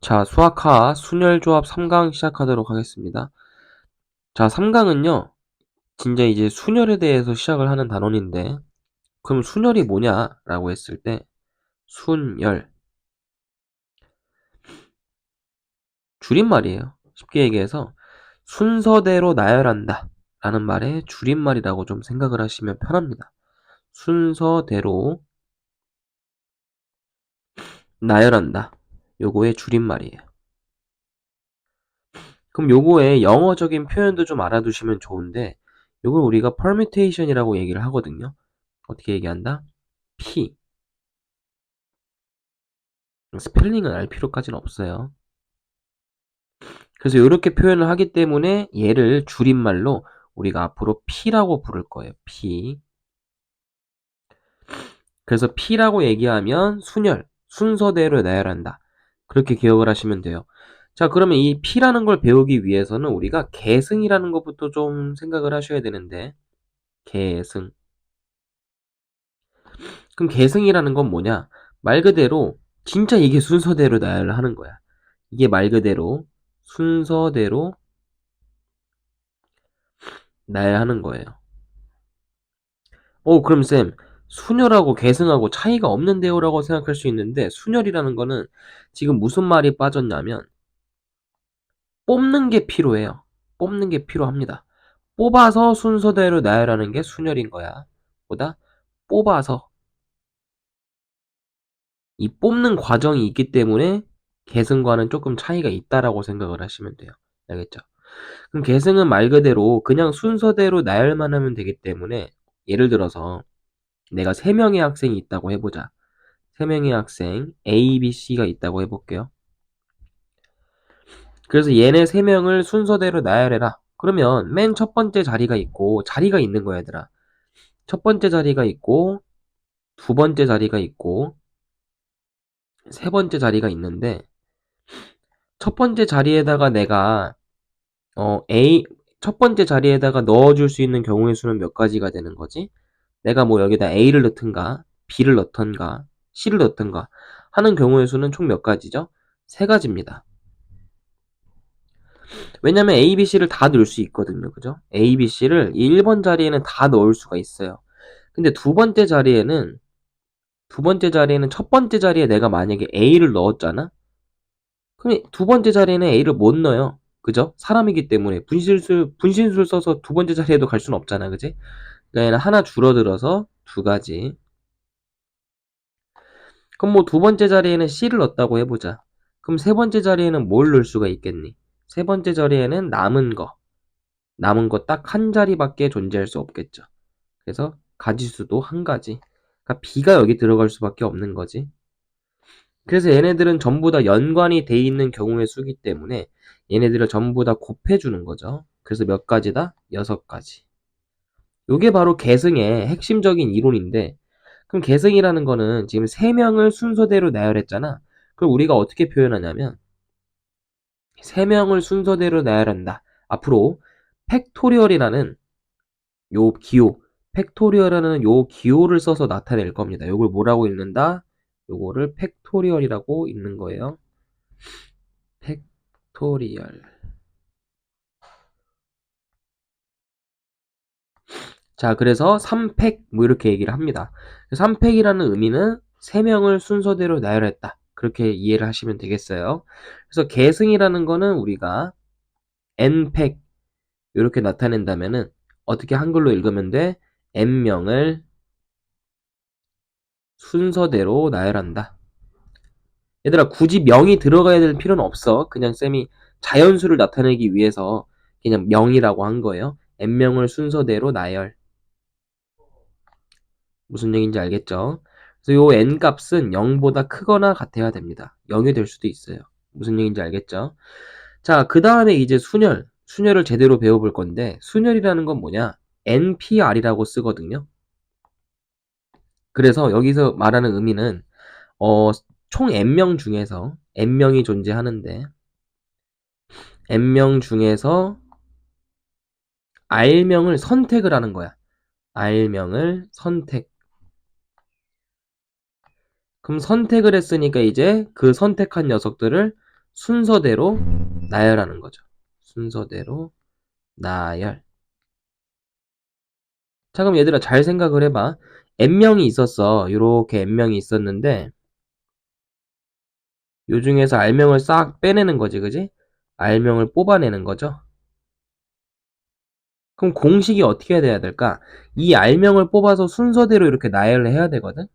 자, 수학하 순열조합 3강 시작하도록 하겠습니다. 자, 3강은요, 진짜 이제 순열에 대해서 시작을 하는 단원인데, 그럼 순열이 뭐냐라고 했을 때, 순열. 줄임말이에요. 쉽게 얘기해서, 순서대로 나열한다 라는 말의 줄임말이라고 좀 생각을 하시면 편합니다. 순서대로 나열한다. 요거의 줄임말이에요. 그럼 요거의 영어적인 표현도 좀 알아두시면 좋은데, 요걸 우리가 permutation이라고 얘기를 하거든요. 어떻게 얘기한다? P. 스펠링은 알 필요까지는 없어요. 그래서 이렇게 표현을 하기 때문에 얘를 줄임말로 우리가 앞으로 P라고 부를 거예요. P. 그래서 P라고 얘기하면 순열, 순서대로 나열한다. 그렇게 기억을 하시면 돼요. 자, 그러면 이 P라는 걸 배우기 위해서는 우리가 계승이라는 것부터 좀 생각을 하셔야 되는데, 계승. 그럼 계승이라는 건 뭐냐? 말 그대로 진짜 이게 순서대로 나열을 하는 거야. 이게 말 그대로 순서대로 나열하는 거예요. 그럼 쌤, 순열하고 계승하고 차이가 없는데요? 라고 생각할 수 있는데, 순열이라는 거는 지금 무슨 말이 빠졌냐면, 뽑는 게 필요해요. 뽑는 게 필요합니다. 뽑아서 순서대로 나열하는 게 순열인 거야. 보다 뽑아서. 이 뽑는 과정이 있기 때문에 계승과는 조금 차이가 있다라고 생각을 하시면 돼요. 알겠죠? 그럼 계승은 말 그대로 그냥 순서대로 나열만 하면 되기 때문에, 예를 들어서 내가 3명의 학생이 있다고 해보자. 3명의 학생 A, B, C가 있다고 해볼게요. 그래서 얘네 3명을 순서대로 나열해라. 그러면 맨 첫 번째 자리가 있고, 자리가 있는 거야, 얘들아. 첫 번째 자리가 있고, 두 번째 자리가 있고, 세 번째 자리가 있는데, 첫 번째 자리에다가 내가 A 첫 번째 자리에다가 넣어줄 수 있는 경우의 수는 몇 가지가 되는 거지? 내가 뭐 여기다 A를 넣든가 B를 넣든가 C를 넣든가 하는 경우의 수는 총 몇 가지죠? 3가지입니다. 왜냐면 A, B, C를 다 넣을 수 있거든요. 그죠? A, B, C를 1번 자리에는 다 넣을 수가 있어요. 근데 두 번째 자리에는 첫 번째 자리에 내가 만약에 A를 넣었잖아? 그럼 두 번째 자리에는 A를 못 넣어요. 그죠? 사람이기 때문에 분신술 써서 두 번째 자리에도 갈 수는 없잖아. 그지? 그러니까 얘는 하나 줄어들어서 2가지. 그럼 뭐 두 번째 자리에는 C를 넣었다고 해보자. 그럼 세 번째 자리에는 뭘 넣을 수가 있겠니? 세 번째 자리에는 남은 거 딱 한 자리밖에 존재할 수 없겠죠. 그래서 가지수도 1가지. 그러니까 B가 여기 들어갈 수밖에 없는 거지. 그래서 얘네들은 전부 다 연관이 돼 있는 경우의 수기 때문에 얘네들을 전부 다 곱해주는 거죠. 그래서 몇 가지다? 6가지. 요게 바로 계승의 핵심적인 이론인데, 그럼 계승이라는 거는 지금 3명을 순서대로 나열했잖아. 그럼 우리가 어떻게 표현하냐면 3명을 순서대로 나열한다. 앞으로 팩토리얼이라는 요 기호, 팩토리얼이라는 요 기호를 써서 나타낼 겁니다. 요걸 뭐라고 읽는다? 요거를 팩토리얼이라고 읽는 거예요. 팩토리얼. 자, 그래서 3팩 뭐 이렇게 얘기를 합니다. 3팩이라는 의미는 3명을 순서대로 나열했다. 그렇게 이해를 하시면 되겠어요. 그래서 계승이라는 거는 우리가 n팩 이렇게 나타낸다면은 어떻게 한글로 읽으면 돼? n명을 순서대로 나열한다. 얘들아, 굳이 명이 들어가야 될 필요는 없어. 그냥 쌤이 자연수를 나타내기 위해서 그냥 명이라고 한 거예요. n명을 순서대로 나열. 무슨 얘기인지 알겠죠? 그래서 요 n 값은 0보다 크거나 같아야 됩니다. 0이 될 수도 있어요. 무슨 얘기인지 알겠죠? 자, 그 다음에 이제 순열을 제대로 배워볼 건데, 순열이라는 건 뭐냐? NPR이라고 쓰거든요. 그래서 여기서 말하는 의미는 총 n명 중에서 n명이 존재하는데, n명 중에서 r명을 선택을 하는 거야. r명을 선택. 그럼 선택을 했으니까 이제 그 선택한 녀석들을 순서대로 나열하는 거죠. 순서대로 나열. 자, 그럼 얘들아 잘 생각을 해봐. n명이 있었어. 요렇게 n명이 있었는데 요 중에서 r명을 싹 빼내는 거지, 그지? r명을 뽑아내는 거죠. 그럼 공식이 어떻게 돼야 될까? 이 r명을 뽑아서 순서대로 이렇게 나열을 해야 되거든?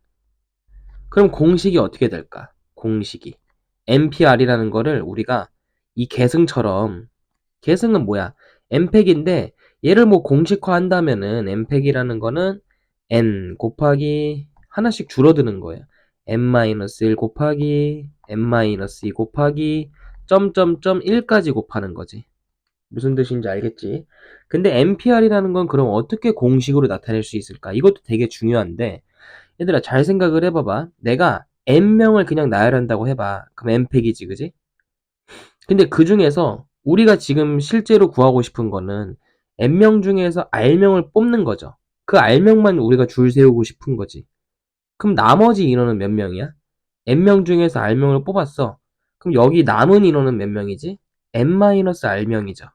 그럼 공식이 어떻게 될까? 공식이 npr이라는 거를 우리가 이 계승처럼, 계승은 뭐야? n팩인데 얘를 뭐 공식화 한다면은 n팩이라는 거는 n 곱하기 하나씩 줄어드는 거예요. n-1 곱하기 n-2 곱하기 점점점 1까지 곱하는 거지. 무슨 뜻인지 알겠지? 근데 npr이라는 건 그럼 어떻게 공식으로 나타낼 수 있을까? 이것도 되게 중요한데 얘들아 잘 생각을 해봐봐. 내가 n명을 그냥 나열한다고 해봐. 그럼 n팩이지, 그지? 근데 그 중에서 우리가 지금 실제로 구하고 싶은 거는 n명 중에서 r명을 뽑는 거죠. 그 r명만 우리가 줄 세우고 싶은 거지. 그럼 나머지 인원은 몇 명이야? n명 중에서 r명을 뽑았어. 그럼 여기 남은 인원은 몇 명이지? n-r명이죠.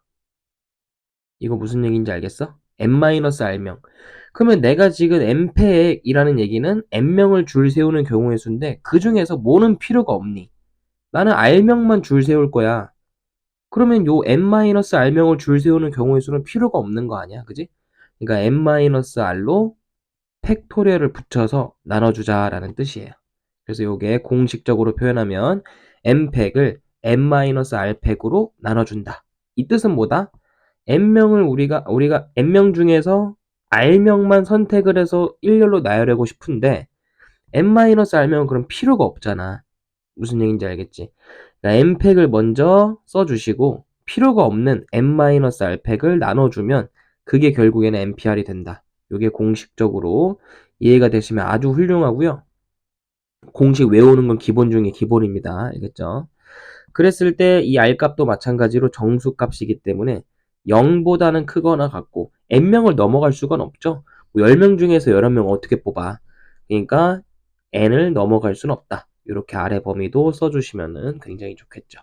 이거 무슨 얘기인지 알겠어? n-r명. 그러면 내가 지금 n팩이라는 얘기는 n명을 줄 세우는 경우의 수인데 그 중에서 뭐는 필요가 없니? 나는 r명만 줄 세울 거야. 그러면 요 n-r명을 줄 세우는 경우의 수는 필요가 없는 거 아니야, 그지? 그러니까 n-r로 팩토리얼을 붙여서 나눠주자라는 뜻이에요. 그래서 요게 공식적으로 표현하면 n팩을 n-r팩으로 나눠준다. 이 뜻은 뭐다? n명을 우리가 n명 중에서 r명만 선택을 해서 일렬로 나열하고 싶은데 n-r명은 그럼 필요가 없잖아. 무슨 얘기인지 알겠지? 그러니까 n팩을 먼저 써주시고 필요가 없는 n-r팩을 나눠주면 그게 결국에는 npr이 된다. 이게 공식적으로 이해가 되시면 아주 훌륭하고요. 공식 외우는 건 기본 중에 기본입니다. 알겠죠? 그랬을 때 이 r값도 마찬가지로 정수값이기 때문에 0보다는 크거나 같고 n명을 넘어갈 수가 없죠. 뭐 10명 중에서 11명 어떻게 뽑아? 그러니까 n을 넘어갈 수는 없다. 이렇게 아래 범위도 써주시면 굉장히 좋겠죠.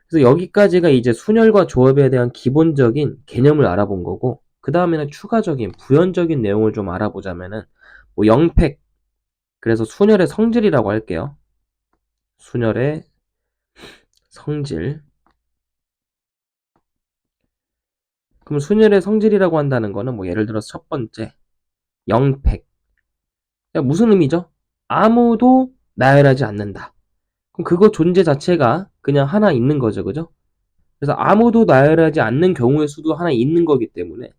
그래서 여기까지가 이제 순열과 조합에 대한 기본적인 개념을 알아본 거고 그 다음에는 추가적인 부연적인 내용을 좀 알아보자면은 뭐 영팩, 그래서 순열의 성질이라고 할게요. 순열의 성질. 그럼 순열의 성질이라고 한다는 거는 뭐 예를 들어서 첫 번째 영팩. 무슨 의미죠? 아무도 나열하지 않는다. 그럼 그거 존재 자체가 그냥 하나 있는 거죠, 그죠? 그래서 아무도 나열하지 않는 경우의 수도 하나 있는 거기 때문에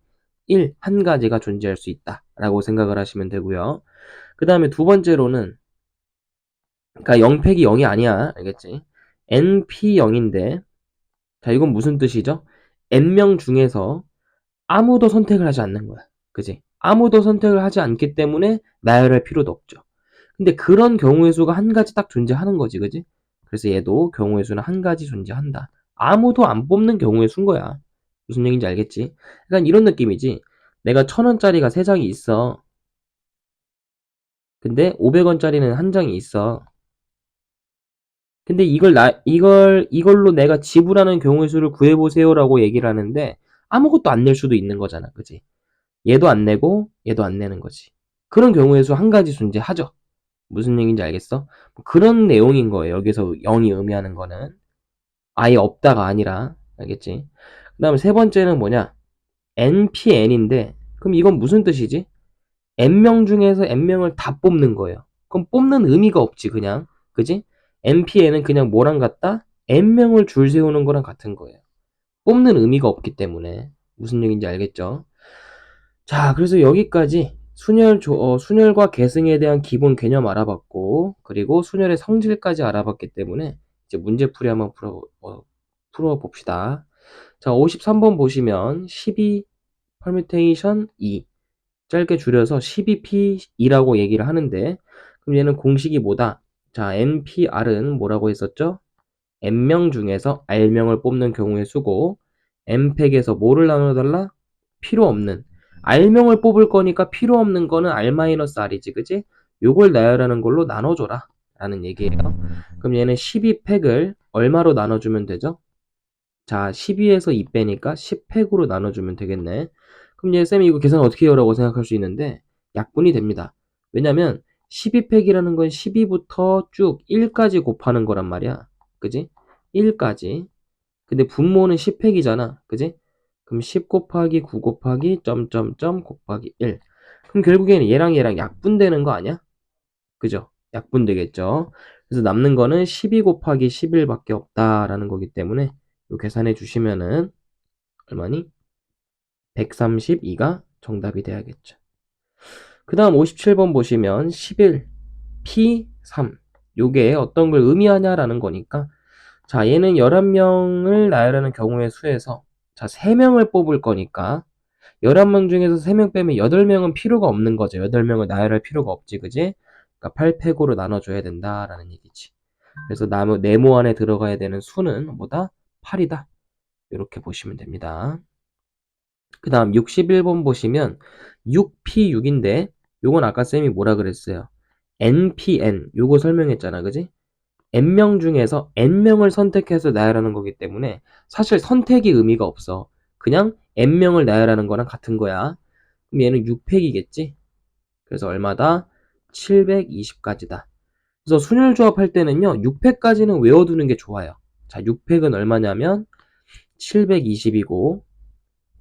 한 가지가 존재할 수 있다 라고 생각을 하시면 되고요. 그 다음에 두 번째로는 그러니까 0팩이 0이 아니야, 알겠지? np0인데 자, 이건 무슨 뜻이죠? n명 중에서 아무도 선택을 하지 않는 거야. 그지? 아무도 선택을 하지 않기 때문에 나열할 필요도 없죠. 근데 그런 경우의 수가 한 가지 딱 존재하는 거지, 그지? 그래서 얘도 경우의 수는 한 가지 존재한다. 아무도 안 뽑는 경우의 수인 거야. 무슨 얘기인지 알겠지? 약간 이런 느낌이지. 내가 1,000원짜리가 3장이 있어. 근데 500원짜리는 한 장이 있어. 근데 이걸로 내가 지불하는 경우의 수를 구해보세요라고 얘기를 하는데 아무것도 안 낼 수도 있는 거잖아. 그지? 얘도 안 내고 얘도 안 내는 거지. 그런 경우의 수 한 가지 존재하죠. 무슨 얘기인지 알겠어? 그런 내용인 거예요. 여기서 0이 의미하는 거는. 아예 없다가 아니라. 알겠지? 그 다음에 세 번째는 뭐냐? npn인데 그럼 이건 무슨 뜻이지? n명 중에서 n명을 다 뽑는 거예요. 그럼 뽑는 의미가 없지 그냥. 그지? npn은 그냥 뭐랑 같다? n명을 줄 세우는 거랑 같은 거예요. 뽑는 의미가 없기 때문에. 무슨 얘기인지 알겠죠? 자, 그래서 여기까지 순열과 계승에 대한 기본 개념 알아봤고, 그리고 순열의 성질까지 알아봤기 때문에 이제 문제풀이 한번 풀어봅시다. 자, 53번 보시면 12 permutation 2 짧게 줄여서 12p2라고 얘기를 하는데 그럼 얘는 공식이 뭐다? 자, npr은 뭐라고 했었죠? n명 중에서 r명을 뽑는 경우의 수고 n팩에서 뭐를 나눠달라? 필요 없는 r명을 뽑을 거니까 필요 없는 거는 r-r이지 그지? 요걸 나열하는 걸로 나눠줘라. 라는 얘기예요. 그럼 얘는 12팩을 얼마로 나눠주면 되죠? 자, 12에서 2 빼니까 10팩으로 나눠주면 되겠네. 그럼 얘 쌤이 이거 계산 어떻게 해요라고 생각할 수 있는데 약분이 됩니다. 왜냐면 12팩이라는 건 12부터 쭉 1까지 곱하는 거란 말이야. 그지? 1까지. 근데 분모는 10팩이잖아. 그지? 그럼 10 곱하기 9 곱하기 점점점 곱하기 1. 그럼 결국에는 얘랑 약분되는 거 아니야? 그죠? 약분되겠죠. 그래서 남는 거는 12 곱하기 11밖에 없다라는 거기 때문에 이 계산해 주시면은 얼마니? 132가 정답이 돼야겠죠. 그 다음 57번 보시면 11 P3 요게 어떤 걸 의미하냐라는 거니까 자 얘는 11명을 나열하는 경우의 수에서 자 3명을 뽑을 거니까 11명 중에서 3명 빼면 8명은 필요가 없는 거죠. 8명을 나열할 필요가 없지 그지? 그러니까 8팩으로 나눠줘야 된다라는 얘기지. 그래서 네모 안에 들어가야 되는 수는 뭐다? 8이다. 이렇게 보시면 됩니다. 그 다음 61번 보시면 6P6인데 요건 아까 쌤이 뭐라 그랬어요? NPN 요거 설명했잖아 그지? N명 중에서 N명을 선택해서 나열하는 거기 때문에 사실 선택이 의미가 없어. 그냥 N명을 나열하는 거랑 같은 거야. 그럼 얘는 6팩이겠지? 그래서 얼마다? 720까지다. 그래서 순열 조합할 때는요 6팩까지는 외워두는 게 좋아요. 자 6팩은 얼마냐면 720이고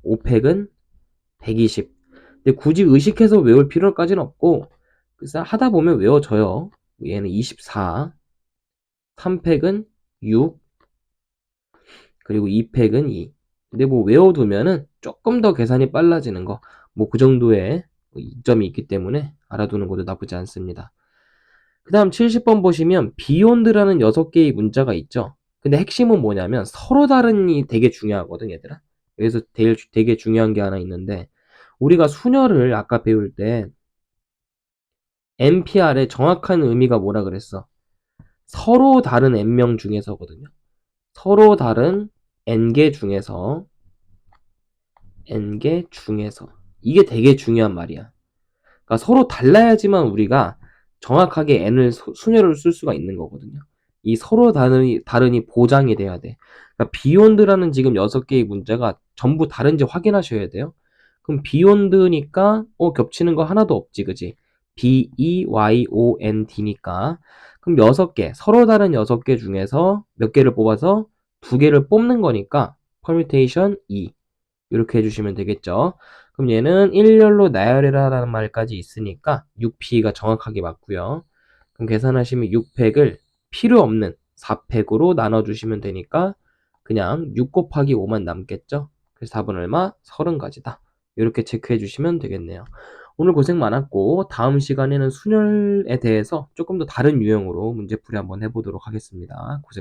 5팩은 120. 근데 굳이 의식해서 외울 필요까지는 없고 그래서 하다 보면 외워져요. 얘는 24, 3팩은 6, 그리고 2팩은 2. 근데 뭐 외워두면은 조금 더 계산이 빨라지는 거. 뭐 그 정도의 이점이 있기 때문에 알아두는 것도 나쁘지 않습니다. 그 다음 70번 보시면 beyond라는 6개의 문자가 있죠. 근데 핵심은 뭐냐면 서로 다른이 되게 중요하거든 얘들아. 여기서 되게 중요한 게 하나 있는데 우리가 순열을 아까 배울 때 NPR의 정확한 의미가 뭐라 그랬어? 서로 다른 n명 중에서거든요. 서로 다른 n개 중에서 n개 중에서 이게 되게 중요한 말이야. 그러니까 서로 달라야지만 우리가 정확하게 n을 순열을 쓸 수가 있는 거거든요. 이 서로 다른이 보장이 돼야 돼. 그러니까 beyond라는 지금 6개의 문제가 전부 다른지 확인하셔야 돼요. 그럼 beyond니까 겹치는 거 하나도 없지 그지? beyond니까 그럼 6개 서로 다른 6개 중에서 몇 개를 뽑아서 2개를 뽑는 거니까 permutation 2 이렇게 해주시면 되겠죠. 그럼 얘는 일렬로 나열해라 라는 말까지 있으니까 6P가 정확하게 맞고요. 그럼 계산하시면 6팩을 필요 없는 4팩으로 나눠주시면 되니까 그냥 6 곱하기 5만 남겠죠. 그래서 답은 얼마? 30가지다. 이렇게 체크해 주시면 되겠네요. 오늘 고생 많았고 다음 시간에는 순열에 대해서 조금 더 다른 유형으로 문제풀이 한번 해보도록 하겠습니다. 고생